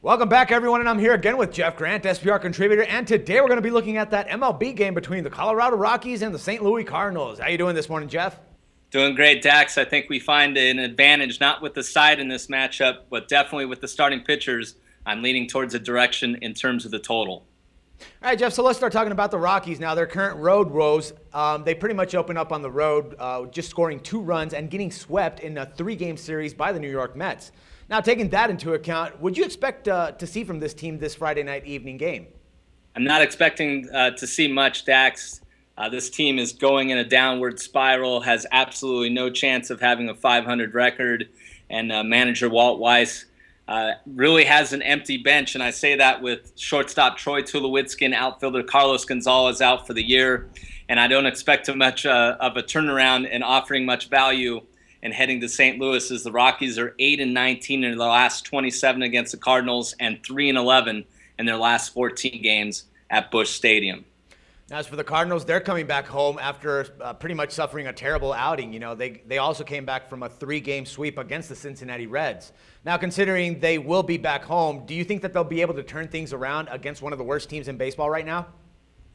Welcome back, everyone, and I'm here again with Jeff Grant, SBR contributor, and today we're going to be looking at that MLB game between the Colorado Rockies and the St. Louis Cardinals. How you doing this morning, Jeff? Doing great, Dax. I think we find an advantage, not with the side in this matchup, but definitely with the starting pitchers. I'm leaning towards a direction in terms of the total. All right, Jeff, so let's start talking about the Rockies now. Their current road woes, they pretty much open up on the road, just scoring 2 runs and getting swept in a 3-game series by the New York Mets. Now, taking that into account, would you expect to see from this team this Friday night evening game? I'm not expecting to see much, Dax. This team is going in a downward spiral, has absolutely no chance of having a 500 record, and manager Walt Weiss really has an empty bench, and I say that with shortstop Troy Tulowitzki and outfielder Carlos Gonzalez out for the year, and I don't expect too much of a turnaround and offering much value and heading to St. Louis, as the Rockies are 8-19 in their last 27 against the Cardinals and 3-11 in their last 14 games at Busch Stadium. As for the Cardinals, they're coming back home after pretty much suffering a terrible outing. You know, they also came back from a 3-game sweep against the Cincinnati Reds. Now, considering they will be back home, do you think that they'll be able to turn things around against one of the worst teams in baseball right now?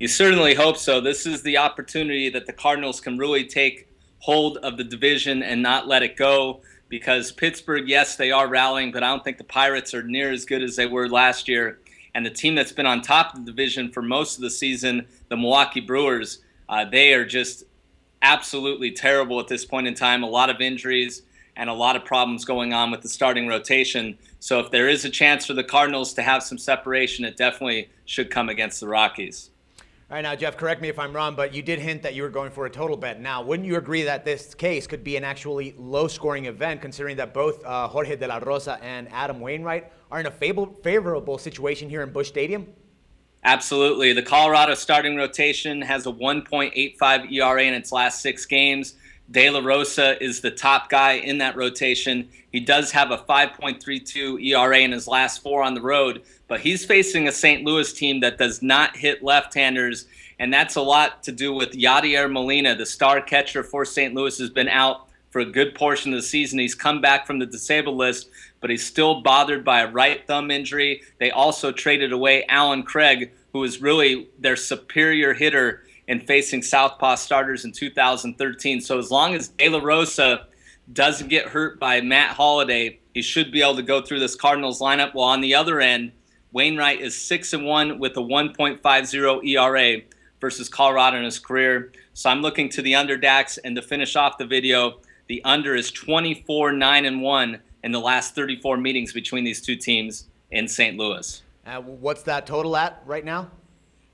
You certainly hope so. This is the opportunity that the Cardinals can really take hold of the division and not let it go, because Pittsburgh, yes, they are rallying, but I don't think the Pirates are near as good as they were last year. And the team that's been on top of the division for most of the season, the Milwaukee Brewers, they are just absolutely terrible at this point in time. A lot of injuries and a lot of problems going on with the starting rotation. So if there is a chance for the Cardinals to have some separation, it definitely should come against the Rockies. All right, now, Jeff, correct me if I'm wrong, but you did hint that you were going for a total bet. Now, wouldn't you agree that this case could be an actually low-scoring event, considering that both Jorge De La Rosa and Adam Wainwright are in a favorable situation here in Busch Stadium? Absolutely. The Colorado starting rotation has a 1.85 ERA in its last 6 games. De La Rosa is the top guy in that rotation. He does have a 5.32 ERA in his last 4 on the road, but he's facing a St. Louis team that does not hit left-handers, and that's a lot to do with Yadier Molina, the star catcher for St. Louis, has been out for a good portion of the season. He's come back from the disabled list, but he's still bothered by a right thumb injury. They also traded away Alan Craig, who is really their superior hitter in facing southpaw starters in 2013. So as long as De La Rosa doesn't get hurt by Matt Holliday, he should be able to go through this Cardinals lineup. While on the other end, Wainwright is 6-1 with a 1.50 ERA versus Colorado in his career. So I'm looking to the under, Dax, and to finish off the video, the under is 24-9-1 in the last 34 meetings between these two teams in St. Louis. What's that total at right now?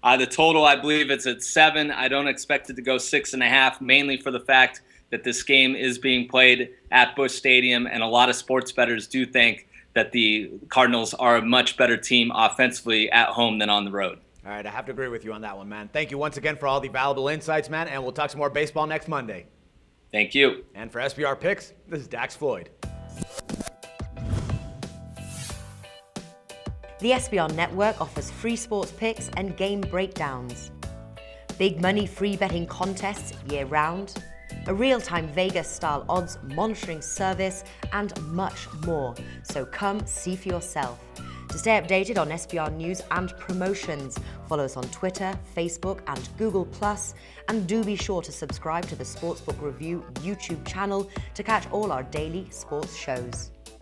The total, I believe it's at 7. I don't expect it to go 6.5, mainly for the fact that this game is being played at Busch Stadium, and a lot of sports bettors do think that the Cardinals are a much better team offensively at home than on the road. All right, I have to agree with you on that one, man. Thank you once again for all the valuable insights, man, and we'll talk some more baseball next Monday. Thank you. And for SBR Picks, this is Dax Floyd. The SBR Network offers free sports picks and game breakdowns, big money free betting contests year-round, a real-time Vegas-style odds monitoring service, and much more. So come see for yourself. To stay updated on SBR news and promotions, follow us on Twitter, Facebook, and Google+, and do be sure to subscribe to the Sportsbook Review YouTube channel to catch all our daily sports shows.